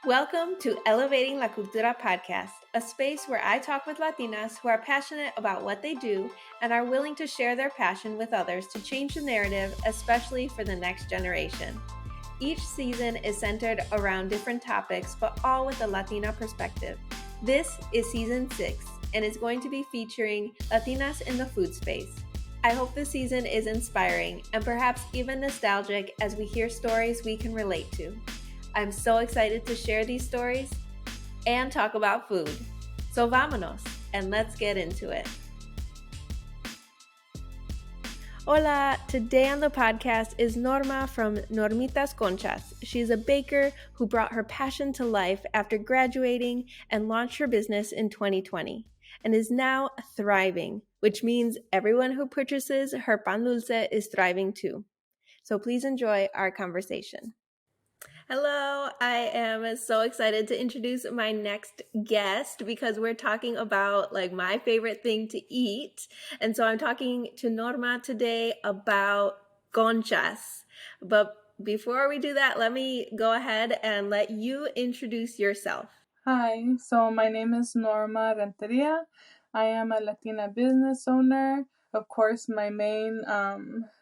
Welcome to Elevating La Cultura podcast, a space where I talk with Latinas who are passionate about what they do and are willing to share their passion with others to change the narrative, especially for the next generation. Each season is centered around different topics, but all with a Latina perspective. This is season 6, and it's going to be featuring Latinas in the food space. I hope this season is inspiring and perhaps even nostalgic as we hear stories we can relate to. I'm so excited to share these stories and talk about food. So vámonos, and let's get into it. Hola! Today on the podcast is Norma from Normitas Conchas. She's a baker who brought her passion to life after graduating and launched her business in 2020 and is now thriving, which means everyone who purchases her pan dulce is thriving too. So please enjoy our conversation. Hello, I am so excited to introduce my next guest because we're talking about my favorite thing to eat. And so I'm talking to Norma today about conchas. But before we do that, let me go ahead and let you introduce yourself. Hi, so my name is Norma Renteria. I am a Latina business owner. Of course, my main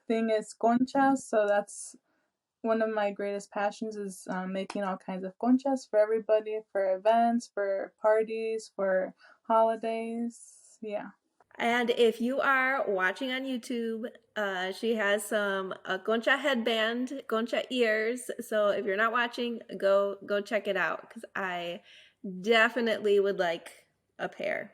thing is conchas, so that's one of my greatest passions is making all kinds of conchas for everybody, for events, for parties, for holidays. Yeah. And if you are watching on YouTube, she has some concha headband, concha ears. So if you're not watching, go check it out because I definitely would like a pair.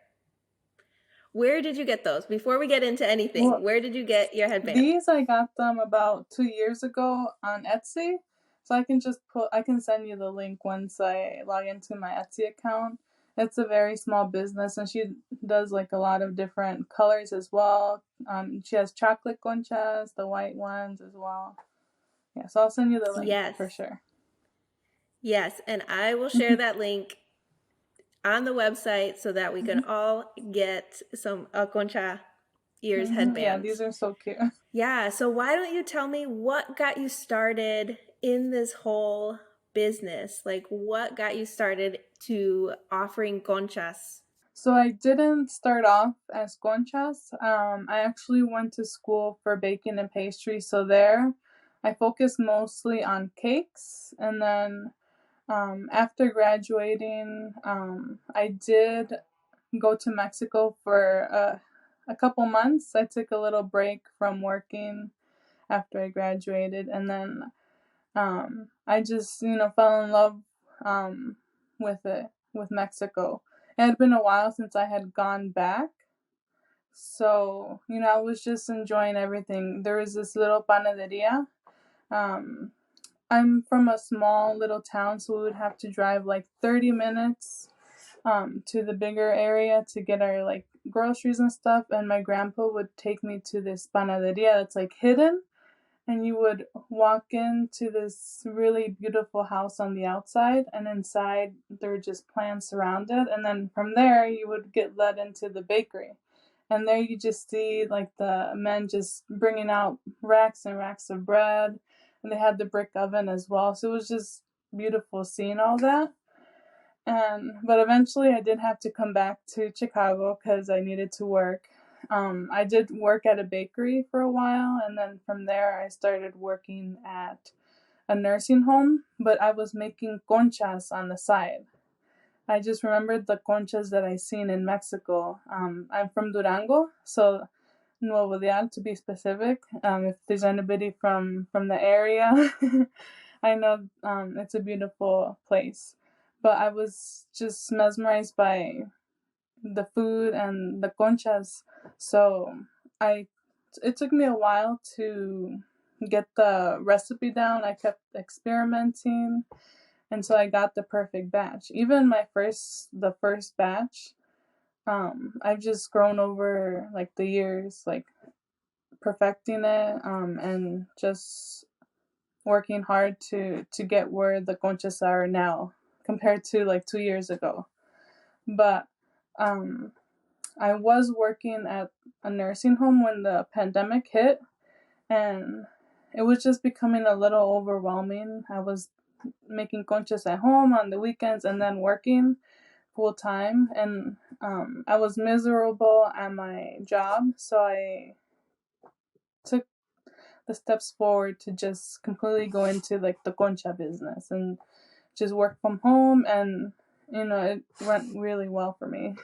Where did you get those? Before we get into anything, where did you get your headband? These I got them about 2 years ago on Etsy. So I can send you the link once I log into my Etsy account. It's a very small business and she does like a lot of different colors as well. She has chocolate conchas, the white ones as well. Yeah, so I'll send you the link for sure. Yes, and I will share that link on the website so that we can all get some concha ears headbands. Yeah, these are so cute. Yeah, so why don't you tell me what got you started in this whole business? Like what got you started to offering conchas? So I didn't start off as conchas. I actually went to school for baking and pastry. So there I focused mostly on cakes. And then after graduating, I did go to Mexico for a couple months. I took a little break from working after I graduated. And then I just, fell in love with Mexico. It had been a while since I had gone back. So, I was just enjoying everything. There was this little panaderia. I'm from a small little town, so we would have to drive like 30 minutes to the bigger area to get our like groceries and stuff. And my grandpa would take me to this panaderia that's like hidden. And you would walk into this really beautiful house on the outside, and inside there were just plants around it. And then from there, you would get led into the bakery. And there you just see like the men just bringing out racks and racks of bread. And they had the brick oven as well. So it was just beautiful seeing all that. But eventually I did have to come back to Chicago because I needed to work. I did work at a bakery for a while, and then from there I started working at a nursing home, but I was making conchas on the side. I just remembered the conchas that I seen in Mexico. I'm from Durango, so Nuevo Leal to be specific. If there's anybody from the area, I know it's a beautiful place. But I was just mesmerized by the food and the conchas. So it took me a while to get the recipe down. I kept experimenting until I got the perfect batch. Even the first batch, I've just grown over like the years, like perfecting it, and just working hard to get where the conchas are now compared to like 2 years ago. But I was working at a nursing home when the pandemic hit, and it was just becoming a little overwhelming. I was making conchas at home on the weekends and then working full time. And I was miserable at my job, so I took the steps forward to just completely go into like the concha business and just work from home, and it went really well for me.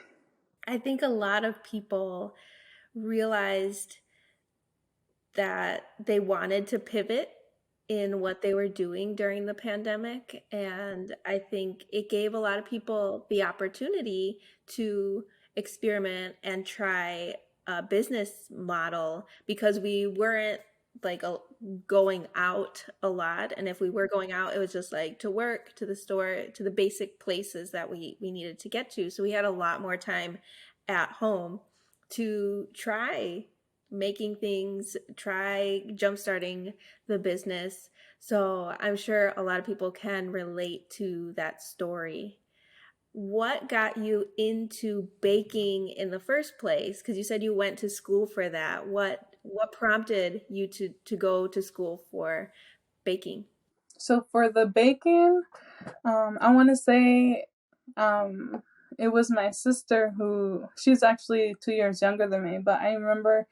I think a lot of people realized that they wanted to pivot in what they were doing during the pandemic. And I think it gave a lot of people the opportunity to experiment and try a business model because we weren't like going out a lot. And if we were going out, it was just like to work, to the store, to the basic places that we needed to get to. So we had a lot more time at home to try making things, try jumpstarting the business. So I'm sure a lot of people can relate to that story. What got you into baking in the first place? Because you said you went to school for that. What prompted you to go to school for baking? So for the baking, I want to say um, it was my sister who, she's actually 2 years younger than me, but I remember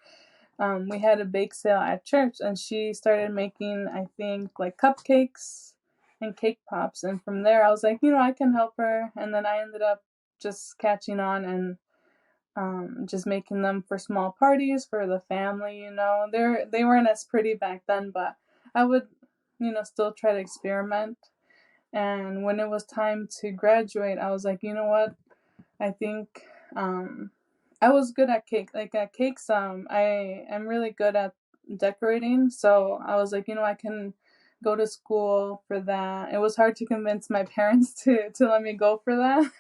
we had a bake sale at church, and she started making, I think, like cupcakes and cake pops. And from there, I was like, I can help her. And then I ended up just catching on and just making them for small parties for the family. They weren't as pretty back then, but I would, still try to experiment. And when it was time to graduate, I was like, you know what? I think I was good at cake. Like at cakes, I am really good at decorating. So I was like, I can go to school for that. It was hard to convince my parents to let me go for that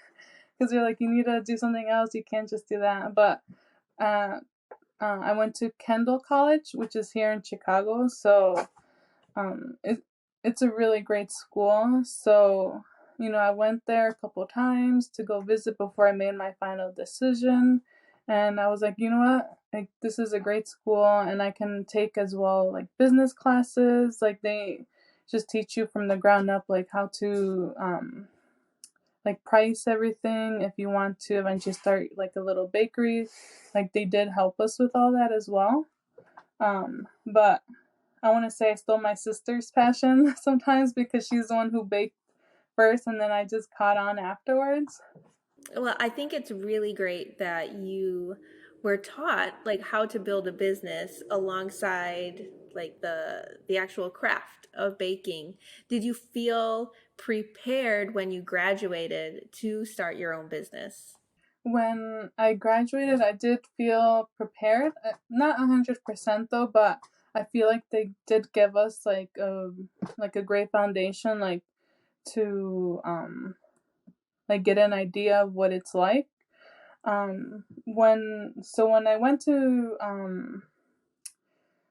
because they're like, you need to do something else. You can't just do that. But uh, I went to Kendall College, which is here in Chicago. So it's a really great school. So, I went there a couple times to go visit before I made my final decision. And I was like, you know what? Like, this is a great school, and I can take as well like business classes. Like, they just teach you from the ground up, like how to like price everything. If you want to eventually start like a little bakery, like they did help us with all that as well. But I want to say I stole my sister's passion sometimes because she's the one who baked first, and then I just caught on afterwards. Well, I think it's really great that you were taught like how to build a business alongside like the actual craft of baking. Did you feel prepared when you graduated to start your own business? When I graduated, I did feel prepared. Not 100% though, but I feel like they did give us like a great foundation, like to like get an idea of what it's like. When I went to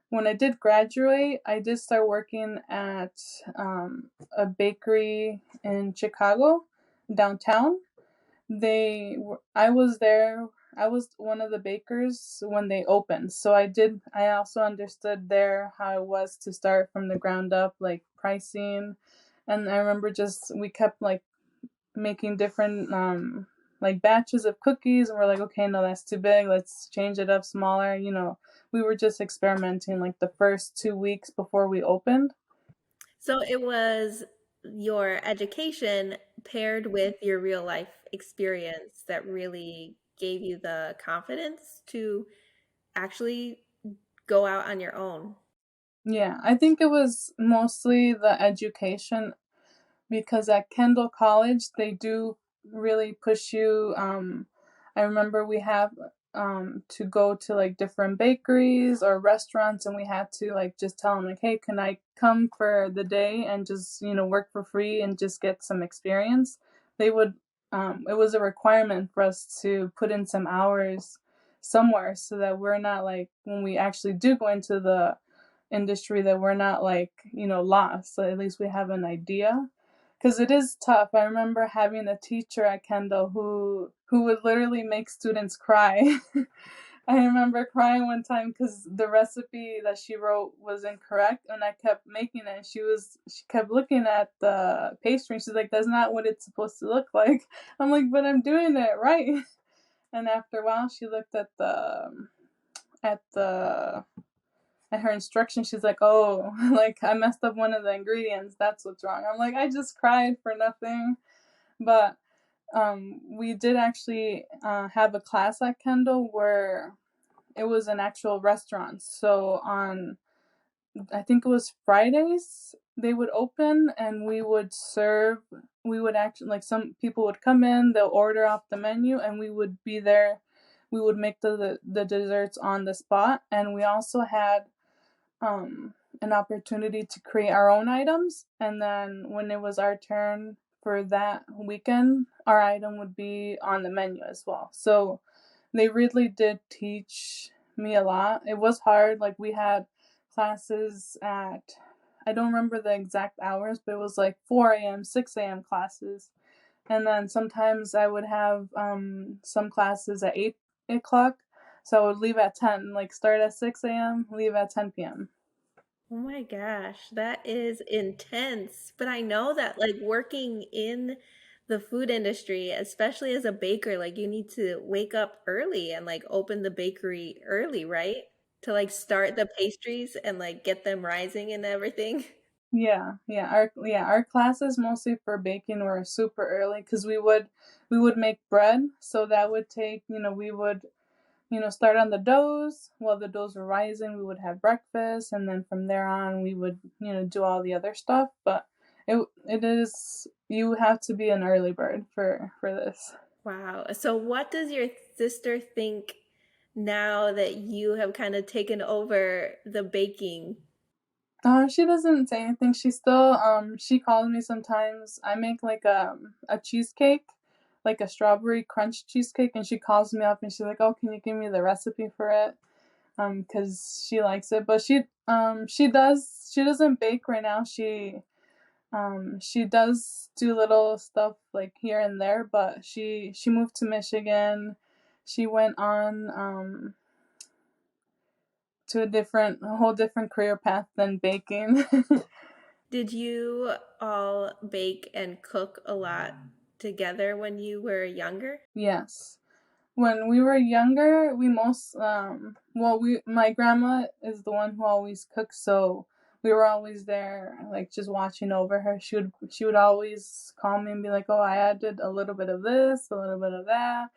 when I did graduate, I did start working at a bakery in Chicago, downtown. I was there. I was one of the bakers when they opened. So I also understood there how it was to start from the ground up, like pricing. And I remember we kept like making different like batches of cookies, and we're like, okay, no, that's too big, let's change it up smaller. We were just experimenting like the first 2 weeks before we opened. So it was your education paired with your real life experience that really gave you the confidence to actually go out on your own. Yeah, I think it was mostly the education, because at Kendall College they do really push you. I remember we have to go to like different bakeries or restaurants, and we had to like just tell them like, hey, can I come for the day and just work for free and just get some experience. They would It was a requirement for us to put in some hours somewhere, so that we're not like, when we actually do go into the industry, that we're not like lost. So at least we have an idea, because it is tough. I remember having a teacher at Kendall who would literally make students cry I remember crying one time because the recipe that she wrote was incorrect, and I kept making it. And she kept looking at the pastry, and she's like, "That's not what it's supposed to look like." I'm like, "But I'm doing it right." And after a while, she looked at the at her instructions. She's like, "Oh, like I messed up one of the ingredients. That's what's wrong." I'm like, I just cried for nothing. But we did actually have a class at Kendall where it was an actual restaurant. So on, I think it was Fridays, they would open and we would serve. We would actually, like, some people would come in, they'll order off the menu, and we would be there. We would make the desserts on the spot, and we also had an opportunity to create our own items. And then when it was our turn for that weekend, our item would be on the menu as well. So they really did teach me a lot. It was hard. Like, we had classes at, I don't remember the exact hours, but it was like 4 a.m., 6 a.m. classes. And then sometimes I would have some classes at 8 o'clock. So I would leave at 10, like start at 6 a.m., leave at 10 p.m. Oh my gosh, that is intense. But I know that like working in the food industry, especially as a baker, like you need to wake up early and like open the bakery early, right? To like start the pastries and like get them rising and everything. Our classes mostly for baking were super early because we would make bread, so that would take, we would, start on the doughs. While the doughs were rising, we would have breakfast, and then from there on, we would, do all the other stuff. But it is, you have to be an early bird for this. Wow. So what does your sister think now that you have kind of taken over the baking? She doesn't say anything. She calls me sometimes. I make like a cheesecake, like a strawberry crunch cheesecake, and she calls me up and she's like, "Oh, can you give me the recipe for it?" Because she likes it. But she doesn't bake right now. She does do little stuff like here and there, but she moved to Michigan. She went on to a whole different career path than baking. Did you all bake and cook a lot together when you were younger? Yes. When we were younger, my grandma is the one who always cooks, so we were always there, like just watching over her. She would always call me and be like, "Oh, I added a little bit of this, a little bit of that."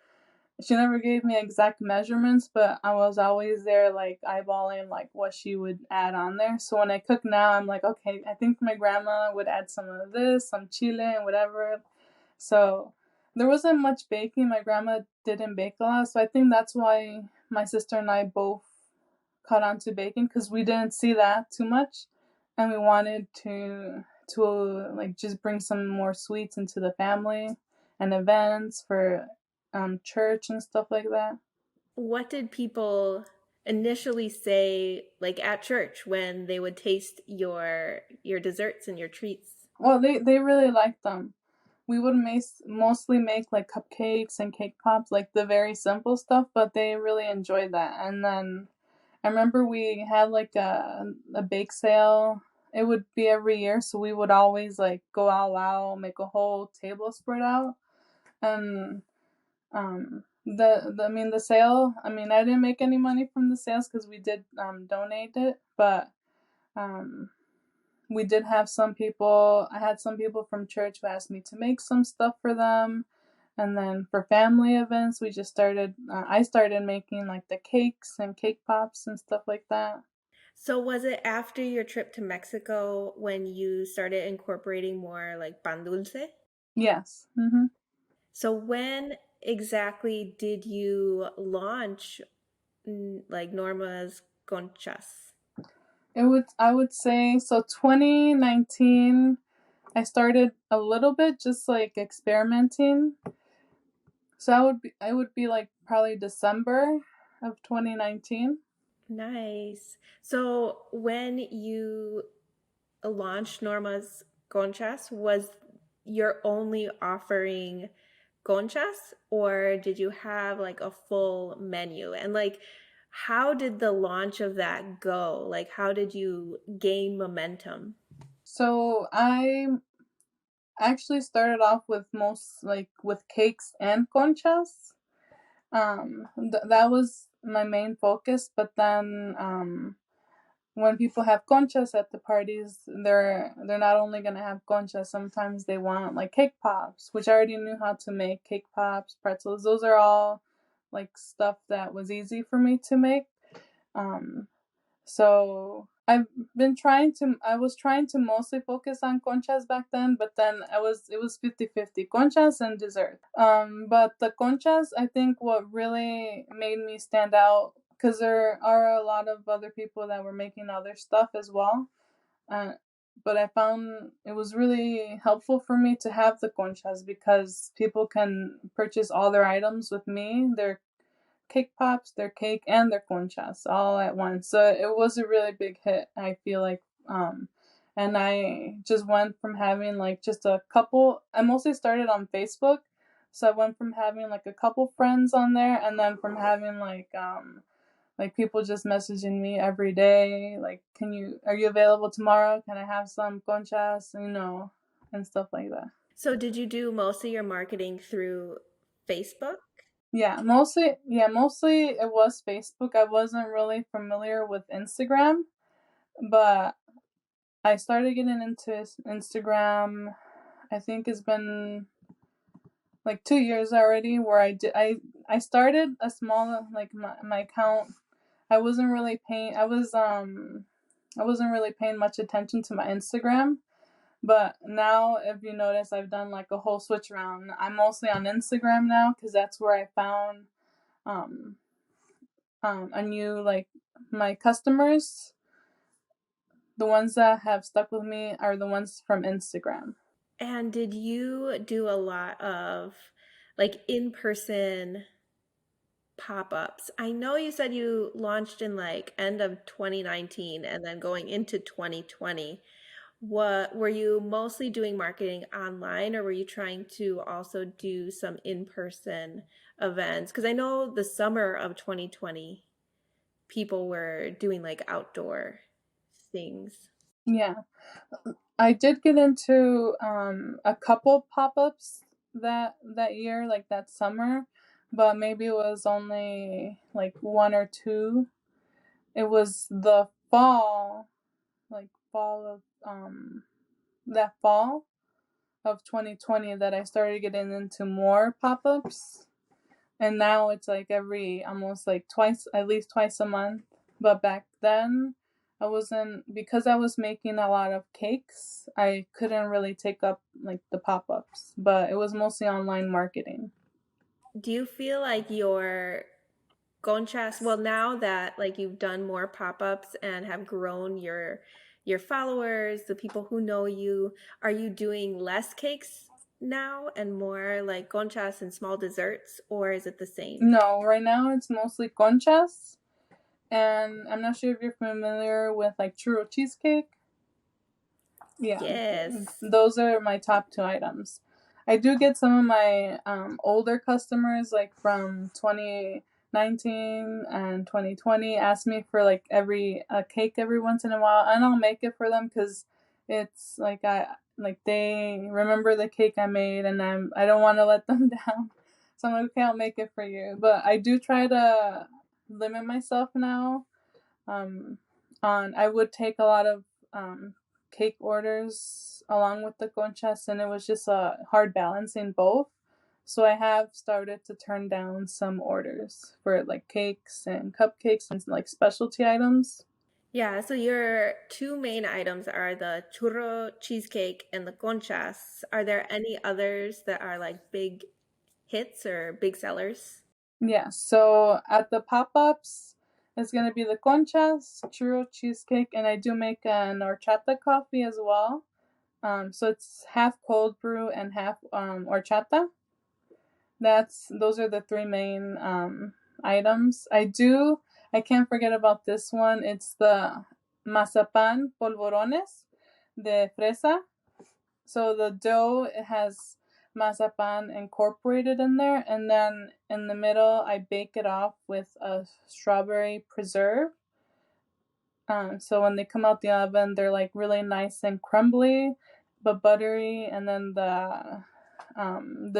She never gave me exact measurements, but I was always there, like eyeballing like what she would add on there. So when I cook now, I'm like, okay, I think my grandma would add some of this, some chile, and whatever. So there wasn't much baking. My grandma didn't bake a lot, so I think that's why my sister and I both caught on to baking, because we didn't see that too much, and we wanted to like just bring some more sweets into the family and events for church and stuff like that. What did people initially say like at church when they would taste your desserts and your treats? Well, they really liked them. We would mostly make like cupcakes and cake pops, like the very simple stuff, but they really enjoyed that. And then I remember we had like a bake sale. It would be every year, so we would always like go all out, make a whole table spread out. And the sale, I mean, I didn't make any money from the sales because we did donate it, but um we did have some people. I had some people from church who asked me to make some stuff for them. And then for family events, I started making like the cakes and cake pops and stuff like that. So was it after your trip to Mexico when you started incorporating more like pan dulce? Yes. So when exactly did you launch like Norma's Conchas? I would say so 2019 I started a little bit just like experimenting. So I would be like probably December of 2019. Nice. So when you launched Norma's Conchas, was your only offering conchas, or did you have like a full menu? And like, how did the launch of that go? Like, how did you gain momentum? So I actually started off with most like with cakes and conchas. That was my main focus, but then when people have conchas at the parties, they're not only gonna have conchas. Sometimes they want like cake pops, which I already knew how to make. Cake pops, pretzels, those are all like stuff that was easy for me to make. Um, so I was trying to mostly focus on conchas back then, but then it was 50-50 conchas and dessert. But the conchas, I think what really made me stand out, because there are a lot of other people that were making other stuff as well. Uh, but I found it was really helpful for me to have the conchas because people can purchase all their items with me. Their cake pops, their cake, and their conchas all at once. So it was a really big hit, I feel like. And I just went from having like just a couple, I mostly started on Facebook. So I went from having like a couple friends on there, and then from having like people just messaging me every day, like, are you available tomorrow? Can I have some conchas? And stuff like that. So, did you do most of your marketing through Facebook? Mostly it was Facebook. I wasn't really familiar with Instagram, but I started getting into Instagram. I think it's been like 2 years already where I started a small like my account. I wasn't really paying much attention to my Instagram. But now, if you notice, I've done like a whole switch around. I'm mostly on Instagram now because that's where I found um, I knew like my customers, the ones that have stuck with me are the ones from Instagram. And did you do a lot of like in person pop ups? I know you said you launched in like end of 2019 and then going into 2020. What were you mostly doing marketing online, or were you trying to also do some in person events? Because I know the summer of 2020, people were doing like outdoor things. Yeah, I did get into a couple pop ups that year, like that summer, but maybe it was only like one or two. It was the fall, like fall of that fall of 2020 that I started getting into more pop ups. And now it's like every almost like twice, at least twice a month. But back then, I wasn't, because I was making a lot of cakes, I couldn't really take up like the pop ups, but it was mostly online marketing. Do you feel like your conchas, well, now that like you've done more pop-ups and have grown your followers, the people who know you, are you doing less cakes now and more like conchas and small desserts, or is it the same? No, right now it's mostly conchas. And I'm not sure if you're familiar with like churro cheesecake. Yeah, Yes. those are my top two items. I do get some of my older customers, like from 2019 and 2020, ask me for like every a cake every once in a while, and I'll make it for them because it's like they remember the cake I made, and I don't want to let them down. So I'm like, okay, I'll make it for you. But I do try to limit myself now. Um, on I would take a lot of cake orders along with the conchas, and it was just a hard balancing both. So I have started to turn down some orders for like cakes and cupcakes and like specialty items. Yeah, so your two main items are the churro cheesecake and the conchas. Are there any others that are like big hits or big sellers? Yeah, so at the pop ups, it's gonna be the conchas, churro cheesecake, and I do make an horchata coffee as well. So it's half cold brew and half horchata. Those are the three main items. I can't forget about this one. It's the mazapan polvorones de fresa. So the dough, it has mazapan incorporated in there, and then in the middle I bake it off with a strawberry preserve. So when they come out the oven, they're like really nice and crumbly, but buttery, and then the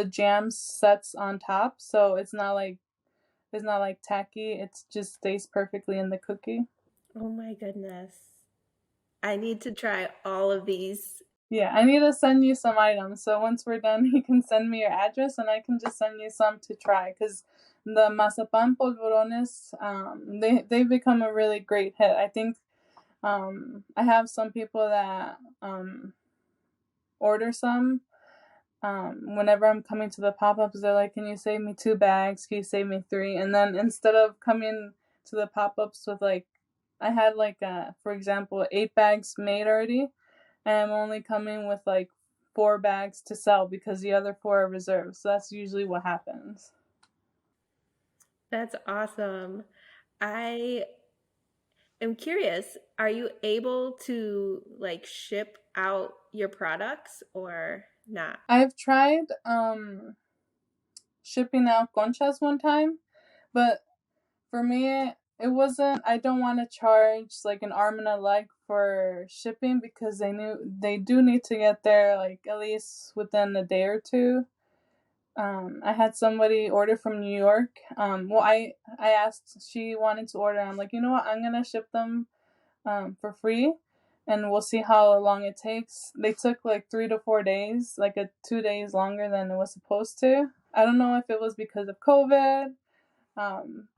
jam sets on top, so it's not like tacky. It just stays perfectly in the cookie. Oh my goodness. I need to try all of these. Yeah, I need to send you some items. So once we're done, you can send me your address and I can just send you some to try. Because the mazapan polvorones, they've become a really great hit. I think I have some people that order some. Whenever I'm coming to the pop-ups, they're like, "Can you save me 2 bags? Can you save me 3?" And then instead of coming to the pop-ups with like, I had like for example, 8 bags made already, and I'm only coming with like 4 bags to sell because the other 4 are reserved. So that's usually what happens. That's awesome. I am curious, are you able to like ship out your products or not? I've tried shipping out conchas one time, but for me, it wasn't. I don't want to charge like an arm and a leg for shipping because they do need to get there like at least within a day or two. I had somebody order from New York. Well, I asked, she wanted to order. I'm like, you know what? I'm gonna ship them for free, and we'll see how long it takes. They took like 3 to 4 days, like 2 days longer than it was supposed to. I don't know if it was because of COVID. Um,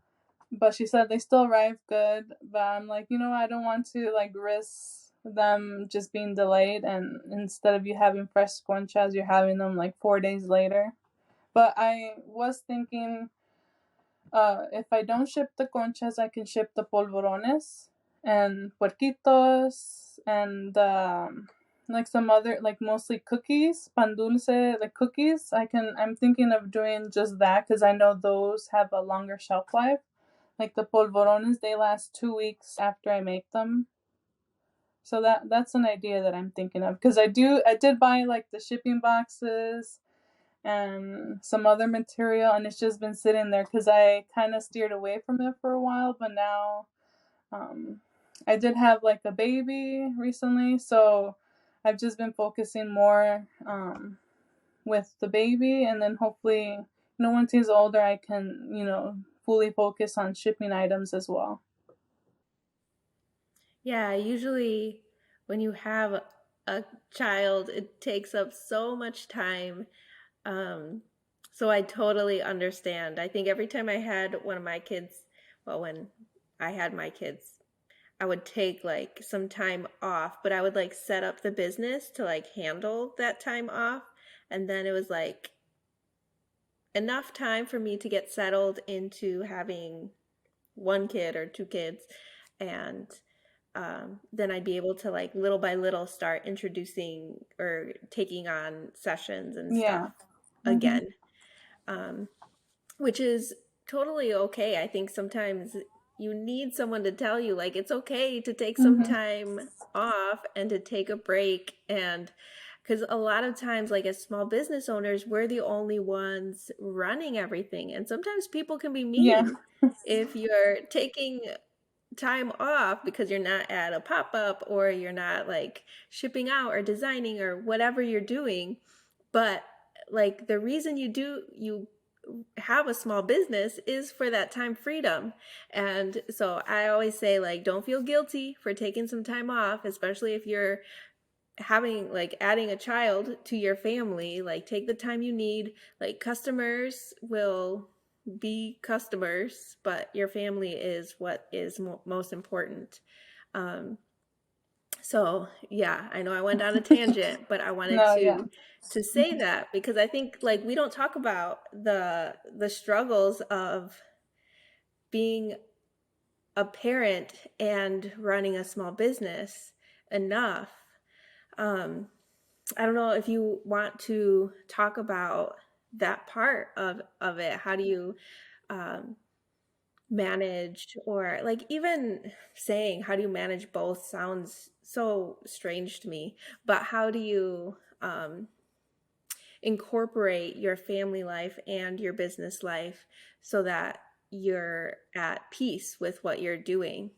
but she said they still arrived good. But I'm like, I don't want to like risk them just being delayed, and instead of you having fresh conchas, you're having them like 4 days later. But I was thinking, if I don't ship the conchas, I can ship the polvorones and puerquitos and like some other, like mostly cookies, pan dulce, like cookies. I'm thinking of doing just that because I know those have a longer shelf life. Like the polvorones, they last 2 weeks after I make them. So that's an idea that I'm thinking of because I did buy like the shipping boxes and some other material, and it's just been sitting there because I kind of steered away from it for a while. But now I did have like a baby recently, so I've just been focusing more with the baby, and then hopefully, once he's older, I can, fully focus on shipping items as well. Yeah, usually when you have a child, it takes up so much time. Um, so I totally understand. I think every time I had one of my kids, well, when I had my kids, I would take like some time off, but I would like set up the business to like handle that time off. And then it was like enough time for me to get settled into having one kid or two kids. And then I'd be able to like little by little start introducing or taking on sessions and stuff Yeah. Mm-hmm. again, which is totally okay. I think sometimes you need someone to tell you, like, it's okay to take some Mm-hmm. time off and to take a break. And because a lot of times, like, as small business owners, we're the only ones running everything. And sometimes people can be Yeah. mean if you're taking time off because you're not at a pop-up or you're not like shipping out or designing or whatever you're doing. But like the reason you have a small business is for that time freedom. And so I always say, like, don't feel guilty for taking some time off, especially if you're having like adding a child to your family. Like, take the time you need. Like, customers will be customers, but your family is what is most important. um so yeah, I know I went on a tangent, but I wanted No, yeah. to say that because I think like we don't talk about the struggles of being a parent and running a small business enough. um I don't know if you want to talk about that part of it. How do you um, manage, or like even saying how do you manage both sounds so strange to me. But how do you incorporate your family life and your business life so that you're at peace with what you're doing?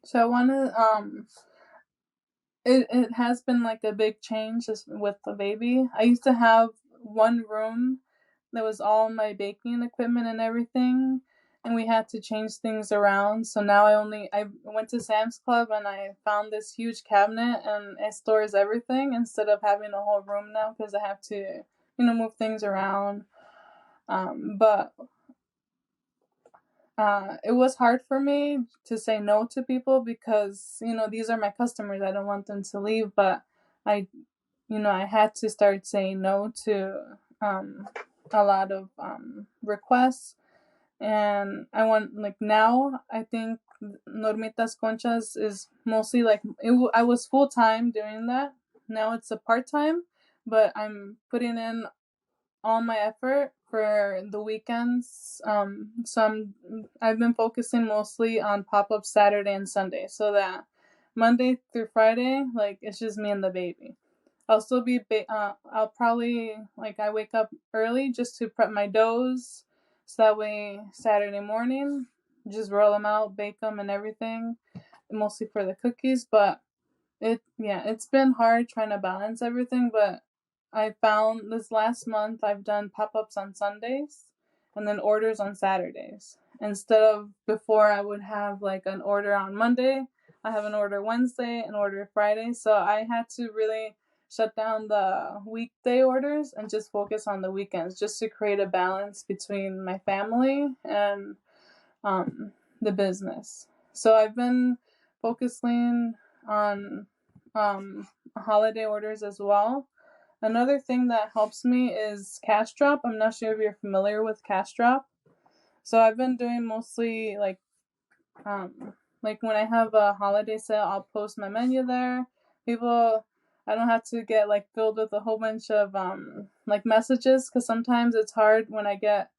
So I want to it has been like a big change just with the baby. I used to have one room that was all my baking equipment and everything, and we had to change things around. So now I went to Sam's Club and I found this huge cabinet and it stores everything instead of having a whole room now because I have to, move things around. But it was hard for me to say no to people because these are my customers. I don't want them to leave, but I I had to start saying no to a lot of requests. And I want, like, now I think Normitas Conchas is mostly like I was full time doing that. Now it's a part time, but I'm putting in all my effort for the weekends. I've been focusing mostly on pop up Saturday and Sunday, so that Monday through Friday, like, it's just me and the baby. I'll still be. I'll probably, like, I wake up early just to prep my doughs, so that way Saturday morning, just roll them out, bake them, and everything. Mostly for the cookies, but it's been hard trying to balance everything. But I found this last month I've done pop-ups on Sundays and then orders on Saturdays. Instead of before I would have like an order on Monday, I have an order Wednesday, an order Friday. So I had to really shut down the weekday orders and just focus on the weekends just to create a balance between my family and um, the business. So I've been focusing on holiday orders as well. Another thing that helps me is CashDrop. I'm not sure if you're familiar with CashDrop. So I've been doing mostly like when I have a holiday sale, I'll post my menu there. People, I don't have to get like filled with a whole bunch of like messages, because sometimes it's hard when I get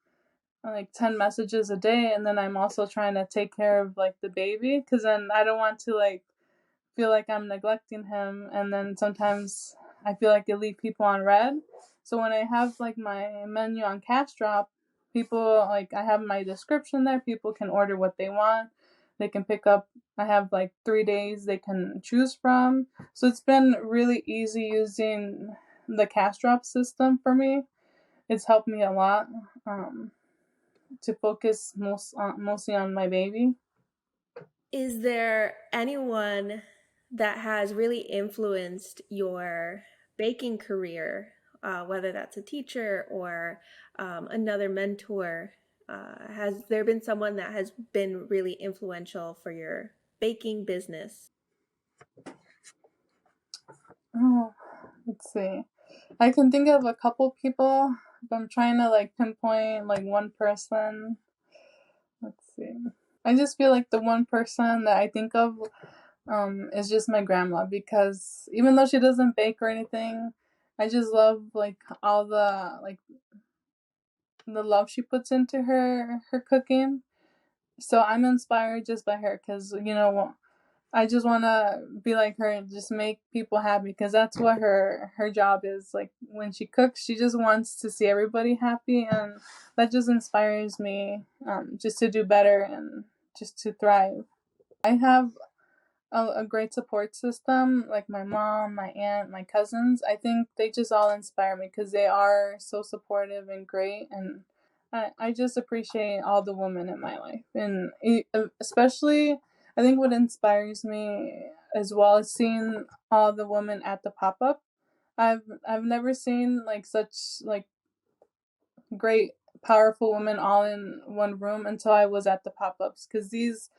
like 10 messages a day, and then I'm also trying to take care of like the baby, because then I don't want to like feel like I'm neglecting him, and then sometimes I feel like I leave people on red. So when I have like my menu on CashDrop, people, like, I have my description there, people can order what they want. They can pick up, I have like 3 days they can choose from. So it's been really easy using the CashDrop system for me. It's helped me a lot. To focus mostly on my baby. Is there anyone that has really influenced your baking career, whether that's a teacher or another mentor? Has there been someone that has been really influential for your baking business? Oh, let's see. I can think of a couple people, but I'm trying to like pinpoint like one person. Let's see. I just feel like the one person that I think of is just my grandma, because even though she doesn't bake or anything, I just love like all the love she puts into her cooking. So I'm inspired just by her, because I just want to be like her and just make people happy, because that's what her job is. Like, when she cooks, she just wants to see everybody happy, and that just inspires me, just to do better and just to thrive. I have a great support system, like my mom, my aunt, my cousins. I think they just all inspire me because they are so supportive and great. And I just appreciate all the women in my life. And especially, I think what inspires me as well is seeing all the women at the pop-up. I've never seen like such like great, powerful women all in one room until I was at the pop-ups, because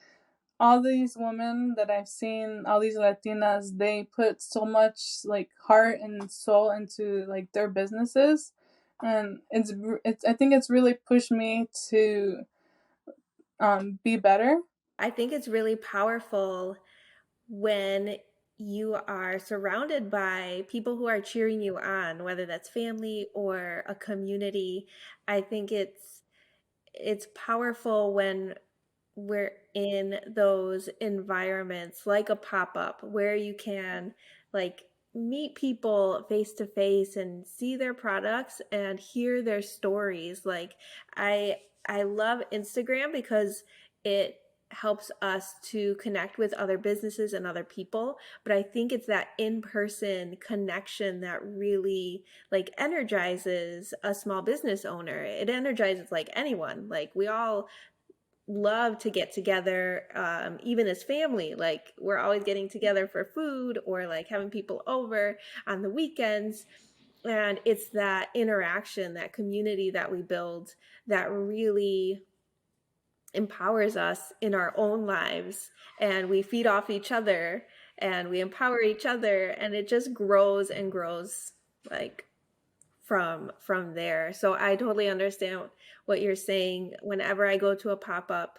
all these women that I've seen, all these Latinas, they put so much like heart and soul into like their businesses, and it's I think it's really pushed me to be better. I think it's really powerful when you are surrounded by people who are cheering you on, whether that's family or a community. I think it's powerful when we're in those environments like a pop-up where you can like meet people face to face and see their products and hear their stories. Like I love Instagram because it helps us to connect with other businesses and other people, but I think it's that in-person connection that really like energizes a small business owner. It energizes like anyone. Like we all love to get together, even as family. Like we're always getting together for food or like having people over on the weekends. And it's that interaction, that community that we build that really empowers us in our own lives. And we feed off each other and we empower each other. And it just grows and grows like from there. So I totally understand what you're saying. Whenever I go to a pop-up,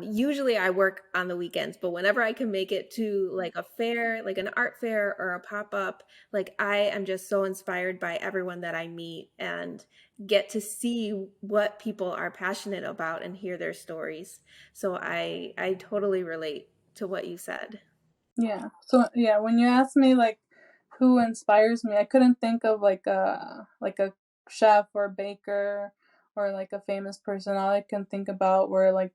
usually I work on the weekends, but whenever I can make it to like a fair, like an art fair or a pop-up, like I am just so inspired by everyone that I meet and get to see what people are passionate about and hear their stories. So I totally relate to what you said. Yeah. So yeah, when you ask me like who inspires me, I couldn't think of like a chef or baker or like a famous person. All I can think about were like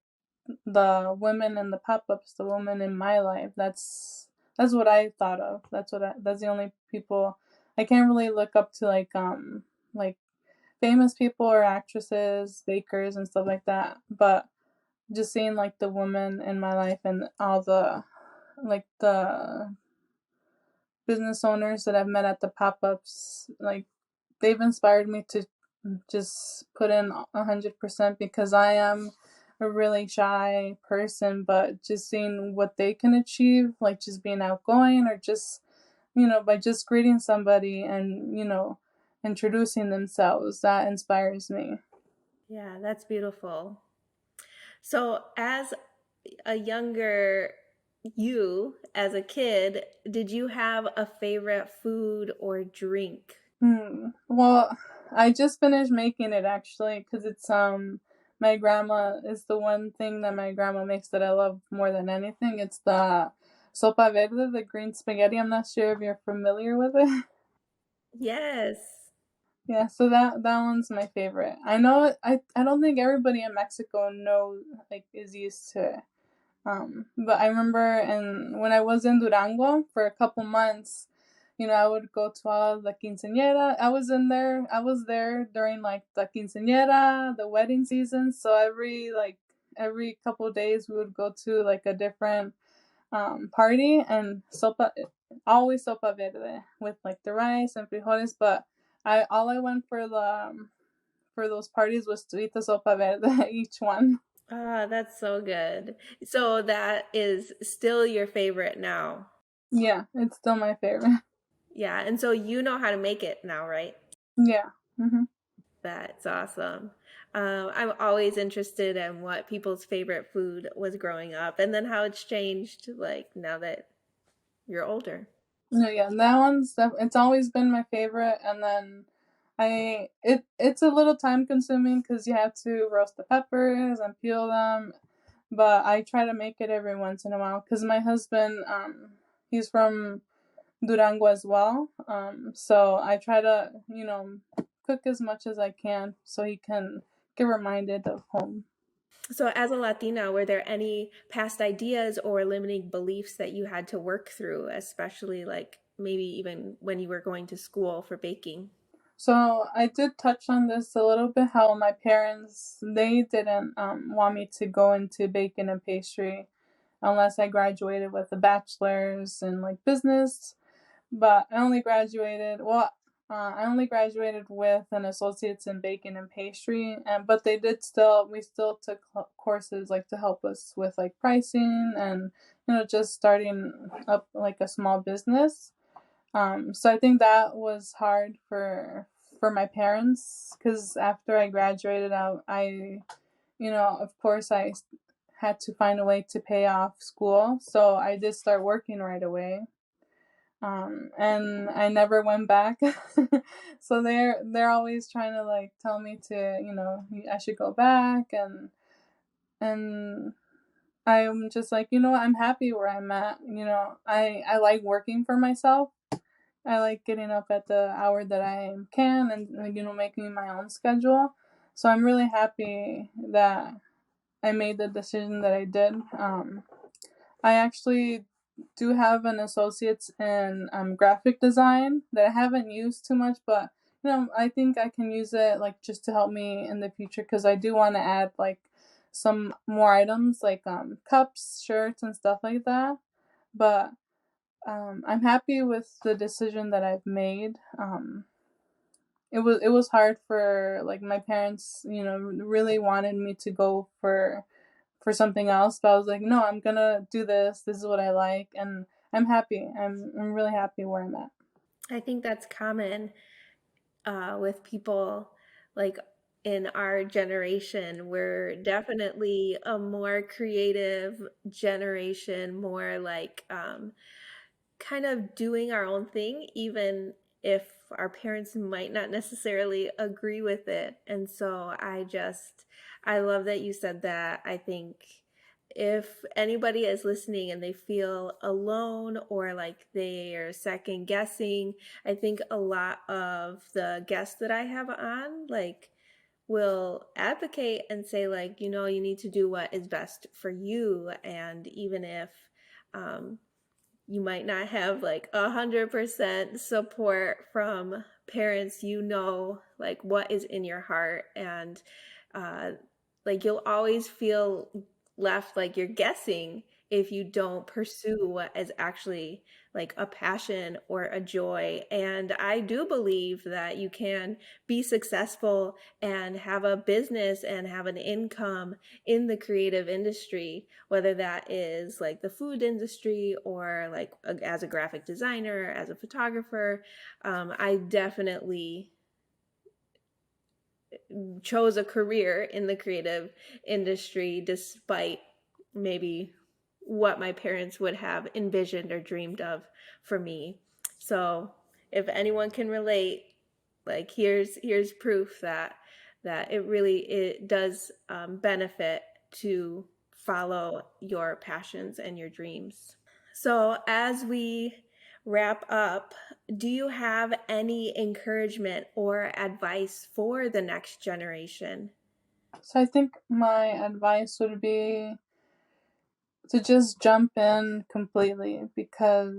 the women in the pop-ups, the women in my life. That's what I thought of. That's the only people I can't really look up to like famous people or actresses, bakers and stuff like that. But just seeing like the women in my life and all the business owners that I've met at the pop-ups, like they've inspired me to just put in 100% because I am a really shy person, but just seeing what they can achieve, like just being outgoing or just, by just greeting somebody and, introducing themselves, that inspires me. Yeah, that's beautiful. So, as a younger you, as a kid, did you have a favorite food or drink? Well, I just finished making it actually because it's my grandma is the one thing that my grandma makes that I love more than anything. It's the sopa verde, the green spaghetti. I'm not sure if you're familiar with it. Yes. Yeah, so that one's my favorite. I know I don't think everybody in Mexico knows like is used to it. But I remember and when I was in Durango for a couple months, I would go to all the quinceañera. I was there during like the quinceañera, the wedding season. So every couple of days we would go to like a different party and always sopa verde with like the rice and frijoles. But I went for for those parties was to eat the sopa verde each one. Ah, that's so good. So that is still your favorite now. Yeah, it's still my favorite. Yeah, and so you know how to make it now, right? Yeah. That's awesome. I'm always interested in what people's favorite food was growing up and then how it's changed, like now that you're older. No, yeah, it's always been my favorite. And then it's a little time consuming because you have to roast the peppers and peel them. But I try to make it every once in a while because my husband, he's from Durango as well. So I try to, cook as much as I can so he can get reminded of home. So, as a Latina, were there any past ideas or limiting beliefs that you had to work through, especially like maybe even when you were going to school for baking? So I did touch on this a little bit. How my parents they didn't want me to go into baking and pastry unless I graduated with a bachelor's in like business. But I only graduated. I only graduated with an associate's in baking and pastry, and but we still took courses like to help us with like pricing and just starting up like a small business. So I think that was hard for my parents because after I graduated out, of course I had to find a way to pay off school. So I did start working right away. And I never went back. So they're always trying to like tell me to, I should go back and I'm just like, I'm happy where I'm at. I like working for myself. I like getting up at the hour that I can and, making my own schedule. So I'm really happy that I made the decision that I did. I actually do have an associate's in graphic design that I haven't used too much, but I think I can use it like just to help me in the future because I do want to add like some more items like cups, shirts, and stuff like that. But I'm happy with the decision that I've made. It was hard for like my parents, really wanted me to go for something else, but I was like, no, I'm gonna do this. This is what I like, and I'm happy. I'm really happy where I'm at. I think that's common with people like in our generation. We're definitely a more creative generation, more like kind of doing our own thing, even if our parents might not necessarily agree with it. And so I love that you said that. I think if anybody is listening and they feel alone or like they are second guessing, I think a lot of the guests that I have on, like, will advocate and say, like, you need to do what is best for you. And even if um, you might not have like 100% support from parents, like what is in your heart. And uh, like you'll always feel left like you're guessing if you don't pursue what is actually like a passion or a joy. And I do believe that you can be successful and have a business and have an income in the creative industry, whether that is like the food industry or like as a graphic designer, as a photographer. I definitely chose a career in the creative industry despite maybe what my parents would have envisioned or dreamed of for me. So if anyone can relate, like here's proof that it does benefit to follow your passions and your dreams. So as we wrap up, do you have any encouragement or advice for the next generation? So I think my advice would be to just jump in completely because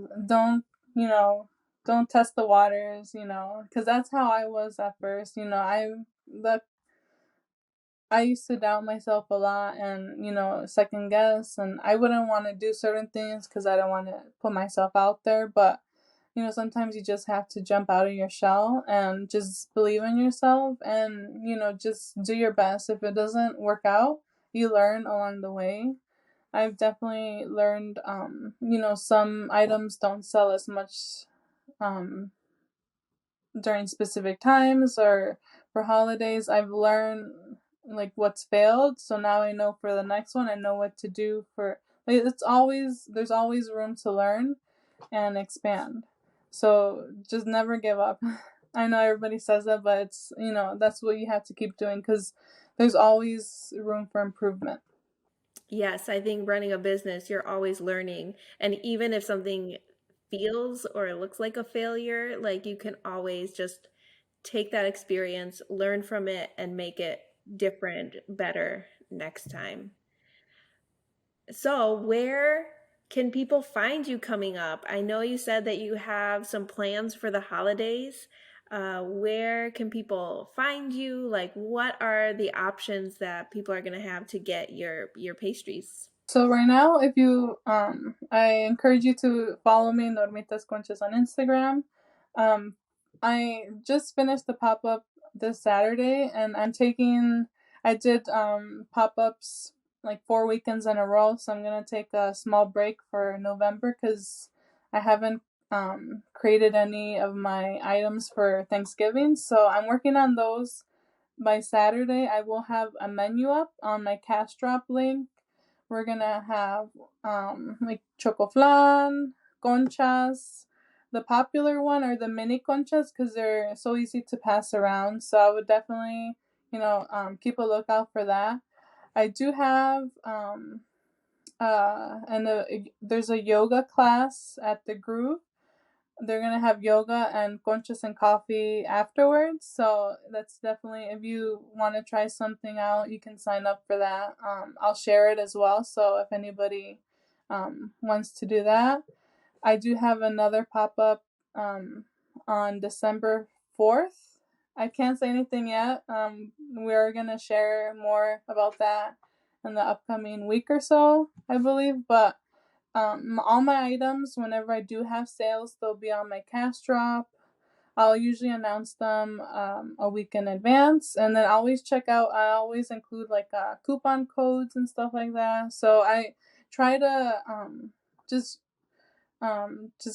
you know don't test the waters, because that's how I was at first. The I used to doubt myself a lot and, second guess, and I wouldn't want to do certain things because I don't want to put myself out there. But, sometimes you just have to jump out of your shell and just believe in yourself and, just do your best. If it doesn't work out, you learn along the way. I've definitely learned, some items don't sell as much um, during specific times or for holidays. I've learned like what's failed, so now I know for the next one I know what to do for, like, there's always room to learn and expand. So just never give up. I know everybody says that, but it's, that's what you have to keep doing because there's always room for improvement. Yes, I think running a business, you're always learning. And even if something feels or looks like a failure, like you can always just take that experience, learn from it, and make it different, better next time. So, where can people find you coming up? I know you said that you have some plans for the holidays. Where can people find you? Like, what are the options that people are going to have to get your pastries? So right now, if you, I encourage you to follow me, Normitas Conchas, on Instagram. Um, I just finished the pop up this Saturday, and I did pop ups like 4 weekends in a row. So I'm gonna take a small break for November because I haven't created any of my items for Thanksgiving. So I'm working on those. By Saturday, I will have a menu up on my CashDrop link. We're gonna have like choco flan, conchas. The popular one are the mini conchas because they're so easy to pass around. So I would definitely, keep a lookout for that. I do have and there's a yoga class at the group they're going to have yoga and conchas and coffee afterwards. So that's definitely, if you want to try something out, you can sign up for that. I'll share it as well. So if anybody wants to do that. I do have another pop-up on December 4th. I can't say anything yet. We're going to share more about that in the upcoming week or so, I believe. But all my items, whenever I do have sales, they'll be on my CashDrop. I'll usually announce them a week in advance, and then I always include like coupon codes and stuff like that. So I try to just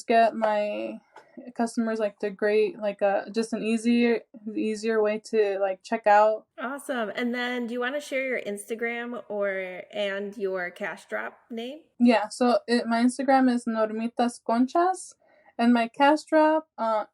get my customers like just an easier way to like check out. Awesome. And then do you want to share your Instagram and your CashDrop name? Yeah, so my Instagram is Normitas Conchas, and my CashDrop,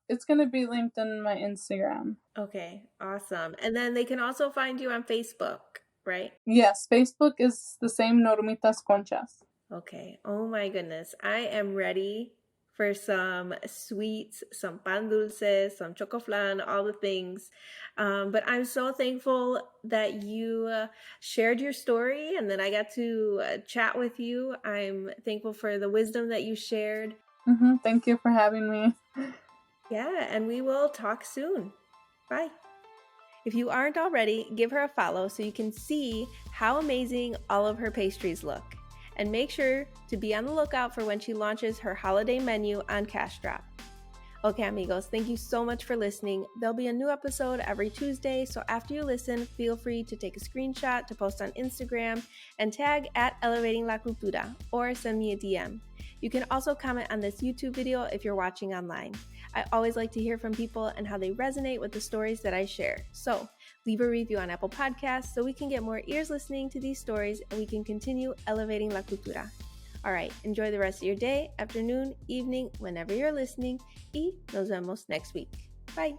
it's going to be linked in my Instagram. Okay, awesome. And then they can also find you on Facebook, right? Yes, Facebook is the same, Normitas Conchas. Okay. Oh my goodness. I am ready for some sweets, some pan dulce, some choco flan, all the things. But I'm so thankful that you shared your story and that I got to chat with you. I'm thankful for the wisdom that you shared. Thank you for having me. Yeah, and we will talk soon. Bye. If you aren't already, give her a follow so you can see how amazing all of her pastries look. And make sure to be on the lookout for when she launches her holiday menu on CashDrop. Okay, amigos, thank you so much for listening. There'll be a new episode every Tuesday, so after you listen, feel free to take a screenshot to post on Instagram and tag at Elevating La Cultura or send me a DM. You can also comment on this YouTube video if you're watching online. I always like to hear from people and how they resonate with the stories that I share. So leave a review on Apple Podcasts so we can get more ears listening to these stories and we can continue elevating La Cultura. All right, enjoy the rest of your day, afternoon, evening, whenever you're listening, y nos vemos next week. Bye.